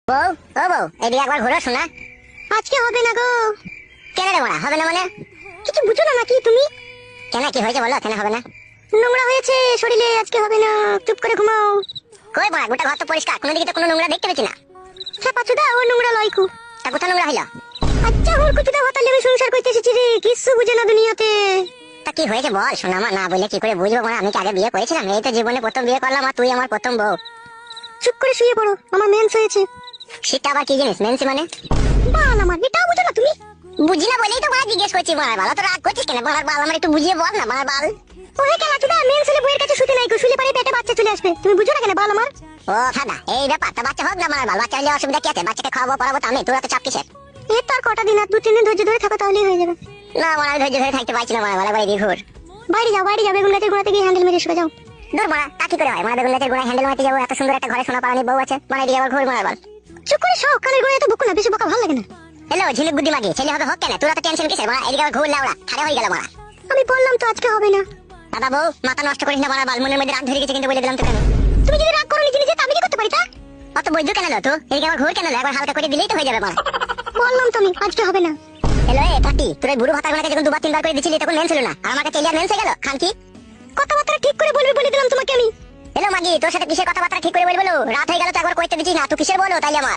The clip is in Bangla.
বউ, ও বউ, এদিকে একবার ঘুরো শোনা। আজকে হবে না গো। কেন রে বড়া, হবে না মানে? কিছু বুঝো না নাকি তুমি? কেন, কি হয়েছে বলো, কেন হবে না? নোংরা হয়েছে শরীরে, আজকে হবে না। চুপ করে ঘুমাও। কই বড়া, গোটা ঘর তো পরিষ্কার, কোনো দিকে তো কোনো নোংরা দেখতে পেছি না। ছাপাচুদা ও নোংরা লয়কু। তা কোথা নোংরা হইলো? আচ্ছা ওর কুচুদা হতাল লেবে সংসার করতে এসেছি রে, কিছু বুঝে না দুনিয়াতে। তা কি হয়েছে বল শোনা, মা না বললে কি করে বুঝবো? মানে আমি কি আগে বিয়ে করেছিলাম? এই তো জীবনে প্রথম বিয়ে করলাম, আর তুই আমার প্রথম বউ। চুপ করে শুয়ে পড়ো, আমার মেন্স হয়েছে। সেটা আবার কি জিনিস, মেন্সি মানে? বাল আমার, এটাও বুঝো না তুমি? বুঝি না বলেই তো বড়া জিজ্ঞেস করছি। বড়ার বাল তো রাগ করছিস কেন? বড়ার বাল আমার একটু বুঝিয়ে বল না, বড়ার বাল। ওহে খেলাচুদা, মেন্স হলে বইয়ের কাছে শুতে নাই গো, শুলে পারে পেটে বাচ্চা চলে আসবে। তুমি বুঝো না কেন বাল আমার? ও ফাদা, এই ব্যাপারটা। বাচ্চা হোক না বড়ার বাল, বাচ্চা হলে অসুবিধা কি আছে? বাচ্চাকে খাওয়াবো পড়াবো তো আমি, তোরা তো চাপ কিসের? এর তো আর কটা দিন, আর 2-3 দিন ধৈর্য ধরে থাকো, তাহলেই হয়ে যাবে। না বড়া, আমি ধৈর্য ধরে থাকতে পারছি না বড়ার বাল, একবার এদিকে ঘুর। বাইরে যাও, বাইরে যাও, বেগুন গাছের গোড়াতে গিয়ে হ্যান্ডেল মেরে শুয়ে যাও। দূর বড়া, তা কি করে হয়? মানে বেগুন গাছের গোড়ায় হ্যান্ডেল মারতে যাবো? এত সুন্দর একটা ঘরে সোনা পারানি বউ আছে, মানে এদিকে আবার ঘুর বড়ার বাল। চুপ করে শো, কানের গোড়ায় তো বকো না, বেশি বকা ভালো লাগে না। হ্যালো ঝিলিক বুদ্ধি মাগি, ছেলে হবে হোক কেন? তোরা তো টেনশন কিসের বড়া? এদিকে আবার ঘুর লাউড়া, খারে হয়ে গেল বড়া। আমি বললাম তো আজকে হবে না। দাদা বউ, মাথা নষ্ট করিস না বড়ার বাল, মনের মধ্যে রাগ ধরে গেছে কিন্তু বলে দিলাম তোকে আমি। তুমি যদি রাগ করো নিজে নিজে, তা আমি কি করতে পারি তা? অত বৈদ্য কেন লো তো? এদিকে আবার ঘুর কেন লো? একবার হালকা করে দিলেই তো হয়ে যাবে বড়া। বললাম তো আমি আজকে হবে না। হ্যালো এ কাটি, তোর এই বুড়ো ভাতা গুলোকে যখন 2-3 বার করে দিছিলি তখন মেন ছিল না, আর আমার কাছে এলিয়ার মেন্স হয়ে গেল খান কি? কথাবার্তা ঠিক করে বলবি বলে দিলাম তোমাকে আমি। হ্যালো মাগি, তোর সাথে কিসের কথাবার্তা ঠিক করে বলবো? রাত হয়ে গেল তো একবার কইতে দিছিস না, তুই কিসের বলো তাইলে আমার?